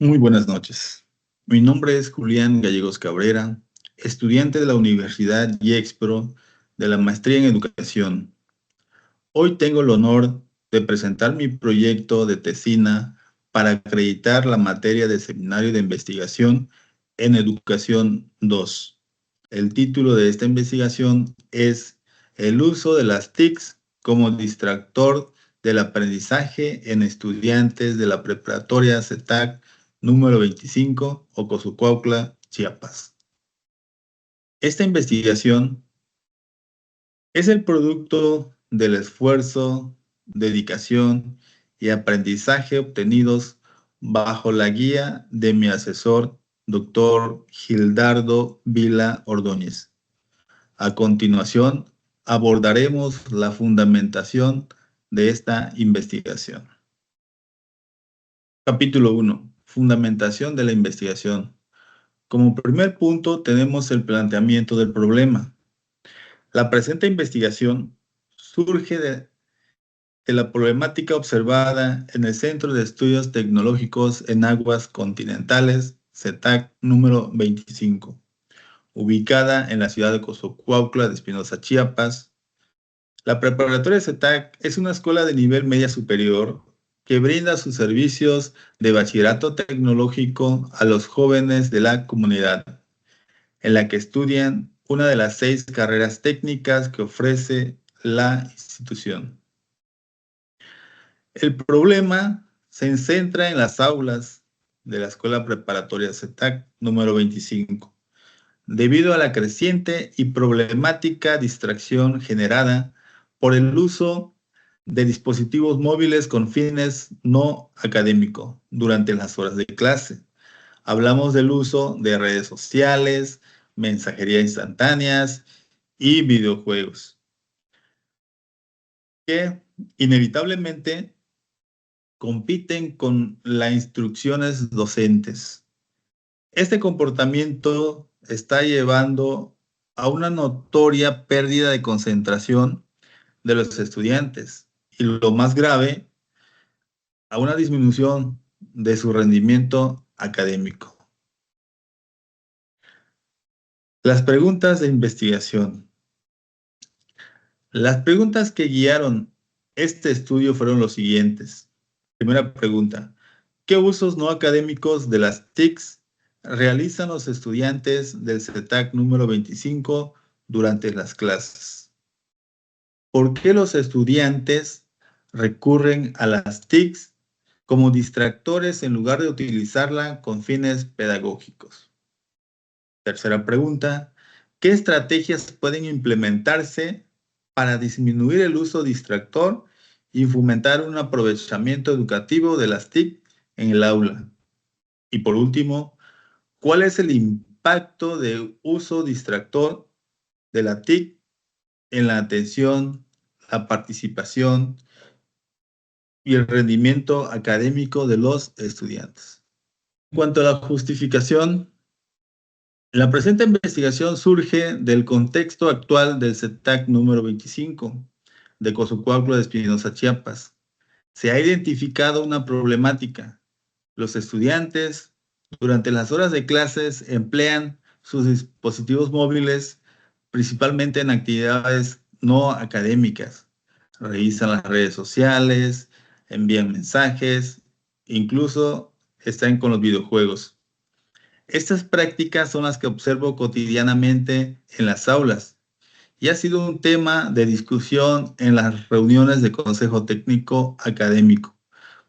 Muy buenas noches. Mi nombre es Julián Gallegos Cabrera, estudiante de la Universidad IEXPRO de la Maestría en Educación. Hoy tengo el honor de presentar mi proyecto de tesina para acreditar la materia de Seminario de Investigación en Educación 2. El título de esta investigación es El uso de las TICs como distractor del aprendizaje en estudiantes de la preparatoria CETAC número 25, Ocosocuautla, Chiapas. Esta investigación es el producto del esfuerzo, dedicación y aprendizaje obtenidos bajo la guía de mi asesor, doctor Gildardo Vila Ordóñez. A continuación, abordaremos la fundamentación de esta investigación. Capítulo 1. Fundamentación de la investigación. Como primer punto tenemos el planteamiento del problema. La presente investigación surge de la problemática observada en el Centro de Estudios Tecnológicos en Aguas Continentales, CETAC número 25, ubicada en la ciudad de Ocosocuautla de Espinosa, Chiapas. La preparatoria CETAC es una escuela de nivel media superior que brinda sus servicios de bachillerato tecnológico a los jóvenes de la comunidad, en la que estudian una de las 6 carreras técnicas que ofrece la institución. El problema se centra en las aulas de la Escuela Preparatoria CETAC número 25, debido a la creciente y problemática distracción generada por el uso de dispositivos móviles con fines no académicos durante las horas de clase. Hablamos del uso de redes sociales, mensajería instantáneas y videojuegos, que inevitablemente compiten con las instrucciones docentes. Este comportamiento está llevando a una notoria pérdida de concentración de los estudiantes y, lo más grave, a una disminución de su rendimiento académico. Las preguntas de investigación. Las preguntas que guiaron este estudio fueron los siguientes. Primera pregunta: ¿qué usos no académicos de las TICs realizan los estudiantes del CETAC número 25 durante las clases? ¿Por qué los estudiantes recurren a las TICs como distractores en lugar de utilizarla con fines pedagógicos? Tercera pregunta: ¿qué estrategias pueden implementarse para disminuir el uso distractor y fomentar un aprovechamiento educativo de las TIC en el aula? Y por último, ¿cuál es el impacto de uso distractor de la TIC en la atención, la participación y el rendimiento académico de los estudiantes? En cuanto a la justificación, la presente investigación surge del contexto actual del CETAC número 25 de Ocosocuautla de Espinosa, Chiapas. Se ha identificado una problemática. Los estudiantes durante las horas de clases emplean sus dispositivos móviles principalmente en actividades no académicas. Revisan las redes sociales, envían mensajes, incluso están con los videojuegos. Estas prácticas son las que observo cotidianamente en las aulas y ha sido un tema de discusión en las reuniones de consejo técnico académico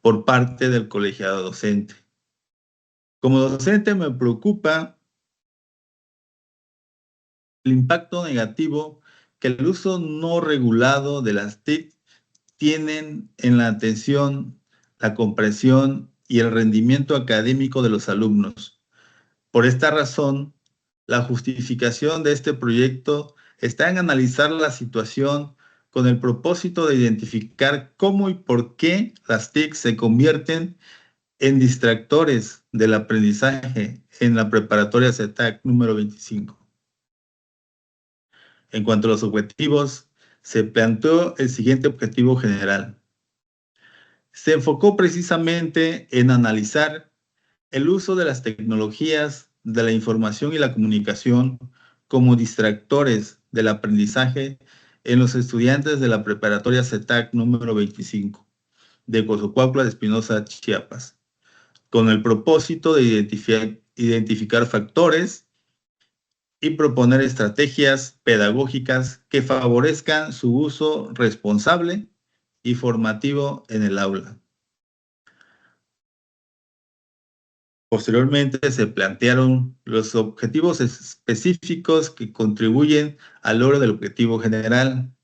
por parte del colegiado docente. Como docente me preocupa el impacto negativo que el uso no regulado de las TIC tienen en la atención, la comprensión y el rendimiento académico de los alumnos. Por esta razón, la justificación de este proyecto está en analizar la situación con el propósito de identificar cómo y por qué las TIC se convierten en distractores del aprendizaje en la preparatoria CETAC número 25. En cuanto a los objetivos, se planteó el siguiente objetivo general. Se enfocó precisamente en analizar el uso de las tecnologías de la información y la comunicación como distractores del aprendizaje en los estudiantes de la preparatoria CETAC número 25 de Cozocuautla de Espinosa, Chiapas, con el propósito de identificar factores y proponer estrategias pedagógicas que favorezcan su uso responsable y formativo en el aula. Posteriormente se plantearon los objetivos específicos que contribuyen al logro del objetivo general.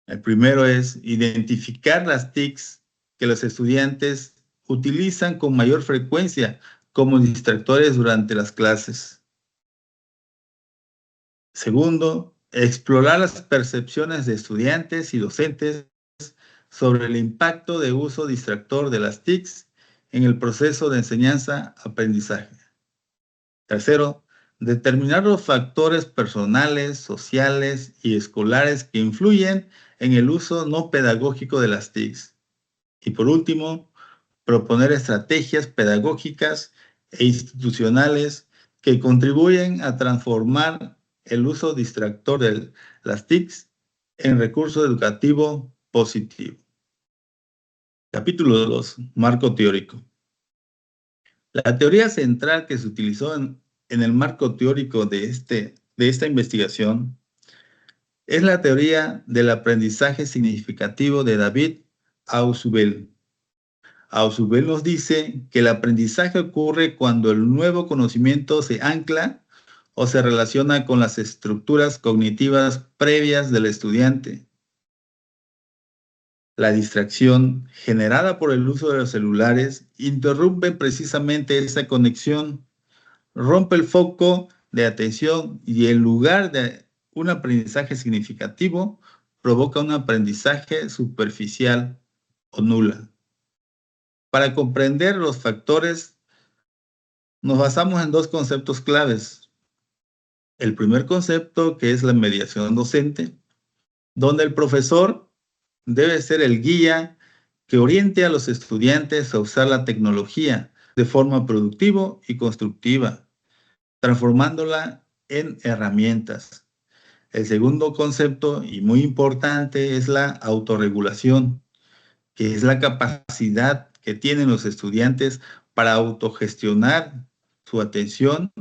El primero es identificar las TICs que los estudiantes utilizan con mayor frecuencia como distractores durante las clases. Segundo, explorar las percepciones de estudiantes y docentes sobre el impacto de uso distractor de las TICs en el proceso de enseñanza-aprendizaje. Tercero, determinar los factores personales, sociales y escolares que influyen en el uso no pedagógico de las TICs. Y por último, proponer estrategias pedagógicas e institucionales que contribuyen a transformar el uso distractor de las TICs en recurso educativo positivo. Capítulo 2. Marco teórico. La teoría central que se utilizó en el marco teórico de esta investigación es la teoría del aprendizaje significativo de David Ausubel. Ausubel nos dice que el aprendizaje ocurre cuando el nuevo conocimiento se ancla o se relaciona con las estructuras cognitivas previas del estudiante. La distracción generada por el uso de los celulares interrumpe precisamente esa conexión, rompe el foco de atención y en lugar de un aprendizaje significativo, provoca un aprendizaje superficial o nula. Para comprender los factores, nos basamos en dos conceptos claves. El primer concepto, que es la mediación docente, donde el profesor debe ser el guía que oriente a los estudiantes a usar la tecnología de forma productiva y constructiva, transformándola en herramientas. El segundo concepto, y muy importante, es la autorregulación, que es la capacidad que tienen los estudiantes para autogestionar su atención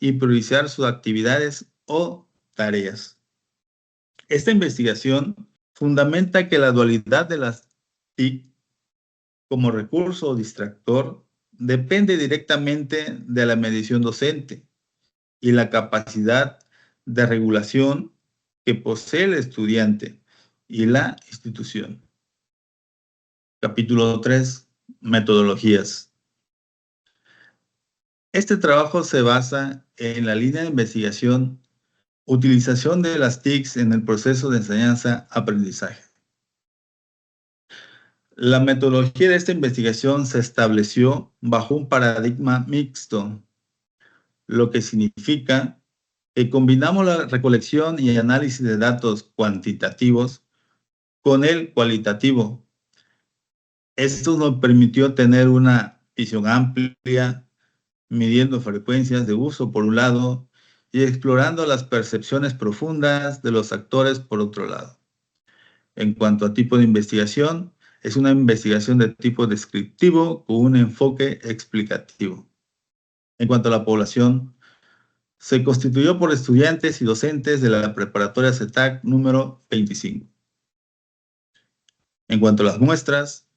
y priorizar sus actividades o tareas. Esta investigación fundamenta que la dualidad de las TIC como recurso o distractor depende directamente de la medición docente y la capacidad de regulación que posee el estudiante y la institución. Capítulo 3. Metodologías. Este trabajo se basa en la línea de investigación utilización de las TICs en el proceso de enseñanza-aprendizaje. La metodología de esta investigación se estableció bajo un paradigma mixto, lo que significa que combinamos la recolección y análisis de datos cuantitativos con el cualitativo. Esto nos permitió tener una visión amplia, midiendo frecuencias de uso por un lado y explorando las percepciones profundas de los actores por otro lado. En cuanto a tipo de investigación, es una investigación de tipo descriptivo con un enfoque explicativo. En cuanto a la población, se constituyó por estudiantes y docentes de la preparatoria CETAC número 25. En cuanto a las muestras,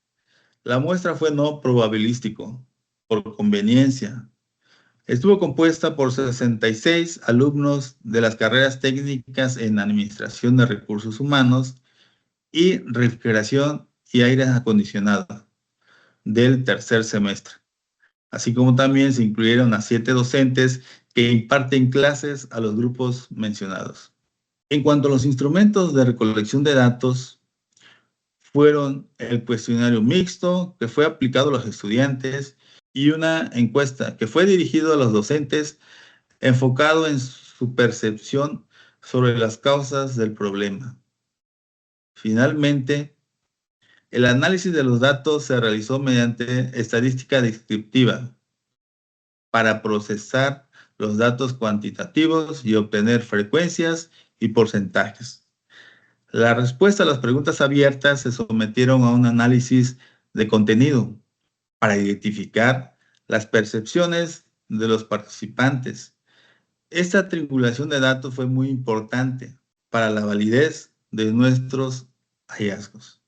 la muestra fue no probabilístico, por conveniencia. Estuvo compuesta por 66 alumnos de las carreras técnicas en Administración de Recursos Humanos y Refrigeración y Aire Acondicionado del tercer semestre, así como también se incluyeron a 7 docentes que imparten clases a los grupos mencionados. En cuanto a los instrumentos de recolección de datos, fueron el cuestionario mixto que fue aplicado a los estudiantes y una encuesta que fue dirigido a los docentes enfocado en su percepción sobre las causas del problema. Finalmente, el análisis de los datos se realizó mediante estadística descriptiva, para procesar los datos cuantitativos y obtener frecuencias y porcentajes. La respuesta a las preguntas abiertas se sometieron a un análisis de contenido para identificar las percepciones de los participantes. Esta triangulación de datos fue muy importante para la validez de nuestros hallazgos.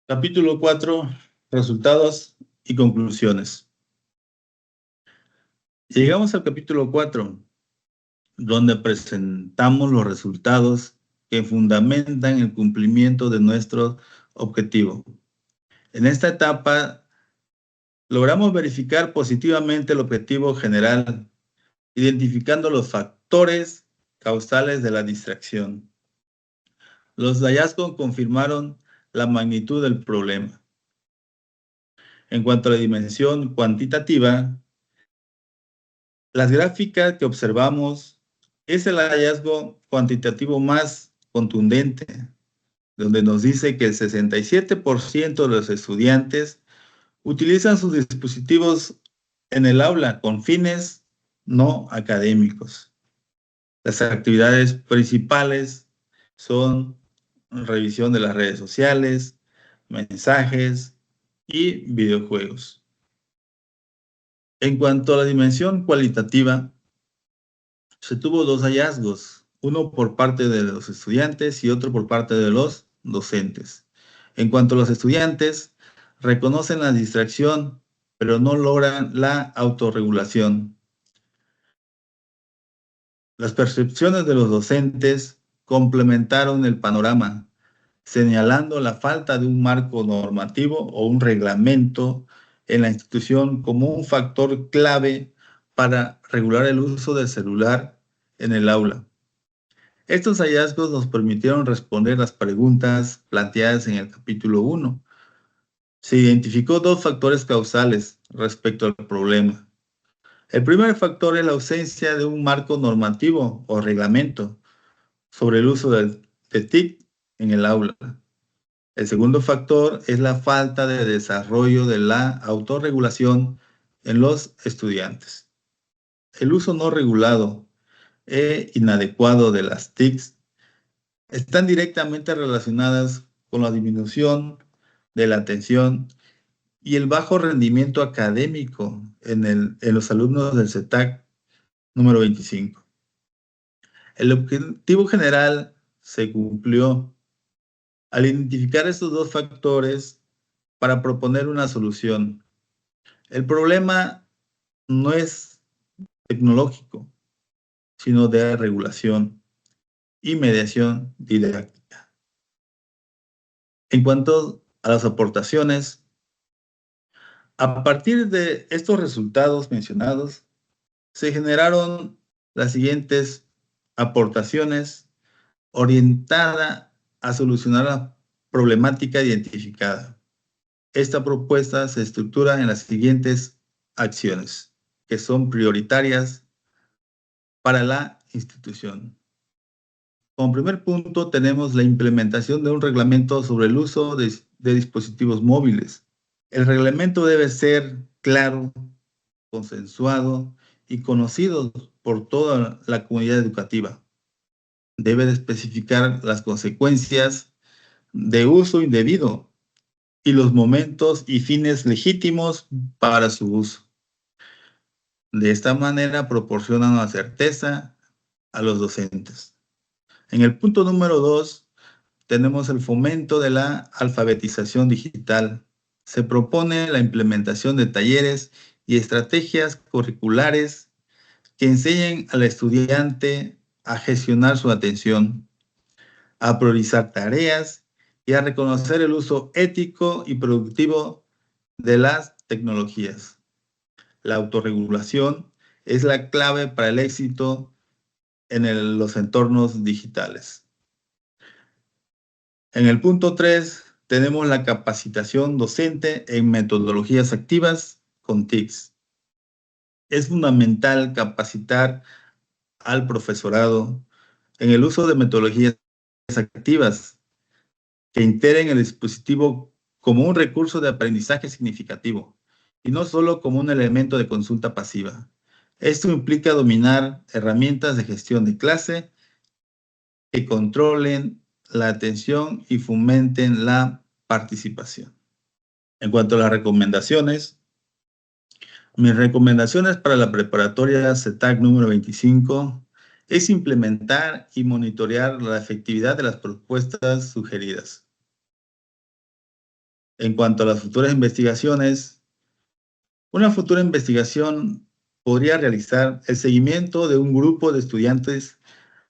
Capítulo 4. Resultados y conclusiones. Llegamos al capítulo 4, donde presentamos los resultados que fundamentan el cumplimiento de nuestro objetivo. En esta etapa, logramos verificar positivamente el objetivo general, identificando los factores causales de la distracción. Los hallazgos confirmaron la magnitud del problema. En cuanto a la dimensión cuantitativa, las gráficas que observamos es el hallazgo cuantitativo más contundente, donde nos dice que el 67% de los estudiantes utilizan sus dispositivos en el aula con fines no académicos. Las actividades principales son revisión de las redes sociales, mensajes y videojuegos. En cuanto a la dimensión cualitativa, se tuvo dos hallazgos, uno por parte de los estudiantes y otro por parte de los docentes. En cuanto a los estudiantes, reconocen la distracción, pero no logran la autorregulación. Las percepciones de los docentes complementaron el panorama, señalando la falta de un marco normativo o un reglamento en la institución como un factor clave para regular el uso del celular en el aula. Estos hallazgos nos permitieron responder las preguntas planteadas en el capítulo 1. Se identificó dos factores causales respecto al problema. El primer factor es la ausencia de un marco normativo o reglamento sobre el uso de TIC en el aula. El segundo factor es la falta de desarrollo de la autorregulación en los estudiantes. El uso no regulado e inadecuado de las TICs están directamente relacionadas con la disminución de la atención y el bajo rendimiento académico en los alumnos del CETAC número 25. El objetivo general se cumplió al identificar estos dos factores para proponer una solución. El problema no es tecnológico, sino de regulación y mediación didáctica. En cuanto a las aportaciones, a partir de estos resultados mencionados, se generaron las siguientes aportaciones orientadas a solucionar la problemática identificada. Esta propuesta se estructura en las siguientes acciones, que son prioritarias para la institución. Como primer punto, tenemos la implementación de un reglamento sobre el uso de dispositivos móviles. El reglamento debe ser claro, consensuado y conocido por toda la comunidad educativa. Debe de especificar las consecuencias de uso indebido y los momentos y fines legítimos para su uso. De esta manera proporciona una certeza a los docentes. En el punto número 2, tenemos el fomento de la alfabetización digital. Se propone la implementación de talleres y estrategias curriculares que enseñen al estudiante a gestionar su atención, a priorizar tareas y a reconocer el uso ético y productivo de las tecnologías. La autorregulación es la clave para el éxito en los entornos digitales. En el punto 3 tenemos la capacitación docente en metodologías activas con TICs. Es fundamental capacitar al profesorado en el uso de metodologías activas que integren el dispositivo como un recurso de aprendizaje significativo y no solo como un elemento de consulta pasiva. Esto implica dominar herramientas de gestión de clase que controlen la atención y fomenten la participación. En cuanto a las recomendaciones, mis recomendaciones para la preparatoria CETAC número 25 es implementar y monitorear la efectividad de las propuestas sugeridas. En cuanto a las futuras investigaciones, una futura investigación podría realizar el seguimiento de un grupo de estudiantes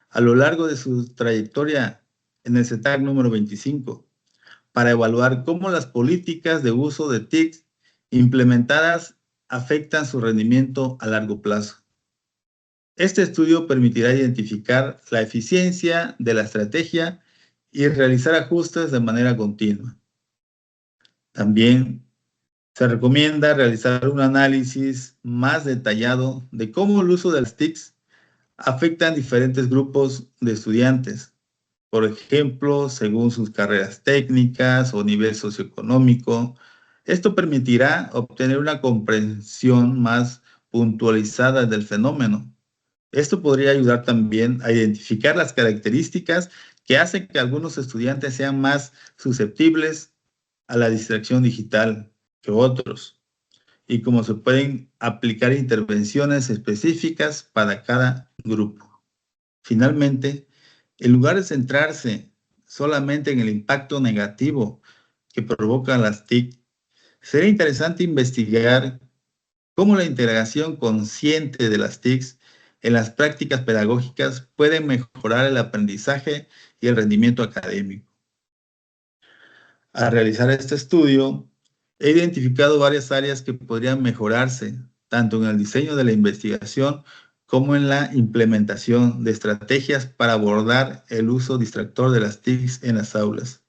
a lo largo de su trayectoria en el CETAC número 25 para evaluar cómo las políticas de uso de TICs implementadas afectan su rendimiento a largo plazo. Este estudio permitirá identificar la eficiencia de la estrategia y realizar ajustes de manera continua. También se recomienda realizar un análisis más detallado de cómo el uso de las TICs afecta a diferentes grupos de estudiantes, por ejemplo, según sus carreras técnicas o nivel socioeconómico. Esto permitirá obtener una comprensión más puntualizada del fenómeno. Esto podría ayudar también a identificar las características que hacen que algunos estudiantes sean más susceptibles a la distracción digital que otros y cómo se pueden aplicar intervenciones específicas para cada grupo. Finalmente, en lugar de centrarse solamente en el impacto negativo que provocan las TIC, sería interesante investigar cómo la integración consciente de las TICs en las prácticas pedagógicas puede mejorar el aprendizaje y el rendimiento académico. Al realizar este estudio, he identificado varias áreas que podrían mejorarse, tanto en el diseño de la investigación como en la implementación de estrategias para abordar el uso distractor de las TICs en las aulas.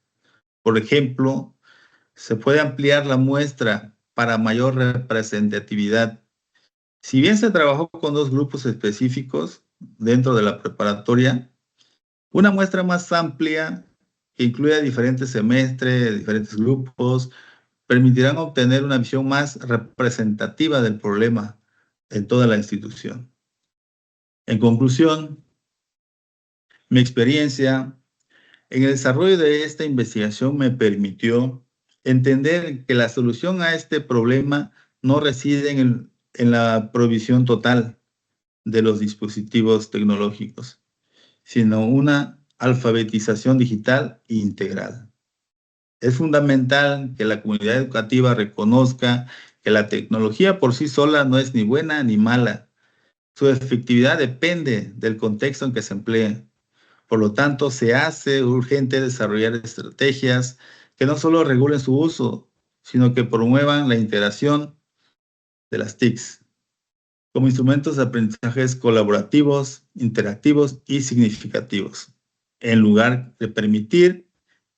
Por ejemplo, se puede ampliar la muestra para mayor representatividad. Si bien se trabajó con 2 grupos específicos dentro de la preparatoria, una muestra más amplia que incluya diferentes semestres, diferentes grupos, permitirán obtener una visión más representativa del problema en toda la institución. En conclusión, mi experiencia en el desarrollo de esta investigación me permitió entender que la solución a este problema no reside en la provisión total de los dispositivos tecnológicos, sino una alfabetización digital integral. Es fundamental que la comunidad educativa reconozca que la tecnología por sí sola no es ni buena ni mala. Su efectividad depende del contexto en que se emplee. Por lo tanto, se hace urgente desarrollar estrategias que no solo regulen su uso, sino que promuevan la integración de las TICs como instrumentos de aprendizajes colaborativos, interactivos y significativos, en lugar de permitir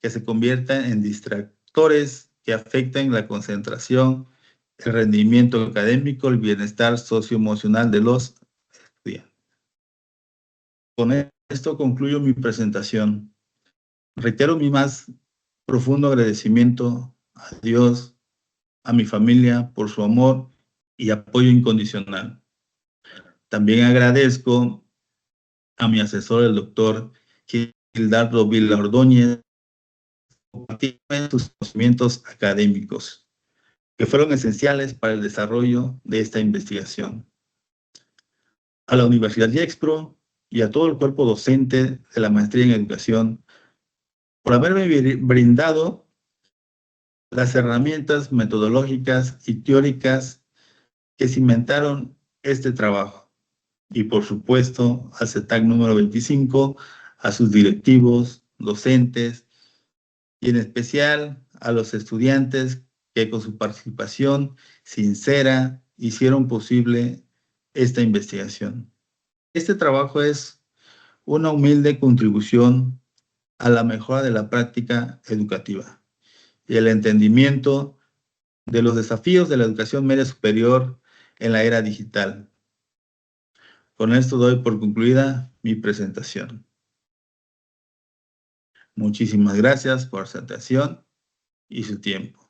que se conviertan en distractores que afecten la concentración, el rendimiento académico, el bienestar socioemocional de los estudiantes. Con esto concluyo mi presentación. Reitero mi más profundo agradecimiento a Dios, a mi familia por su amor y apoyo incondicional. También agradezco a mi asesor, el doctor Gildardo Vila Ordóñez, por compartirme sus conocimientos académicos, que fueron esenciales para el desarrollo de esta investigación. A la Universidad Gexpro y a todo el cuerpo docente de la maestría en educación, por haberme brindado las herramientas metodológicas y teóricas que cimentaron este trabajo. Y por supuesto, al CETAC número 25, a sus directivos, docentes y en especial a los estudiantes que con su participación sincera hicieron posible esta investigación. Este trabajo es una humilde contribución a la mejora de la práctica educativa y el entendimiento de los desafíos de la educación media superior en la era digital. Con esto doy por concluida mi presentación. Muchísimas gracias por su atención y su tiempo.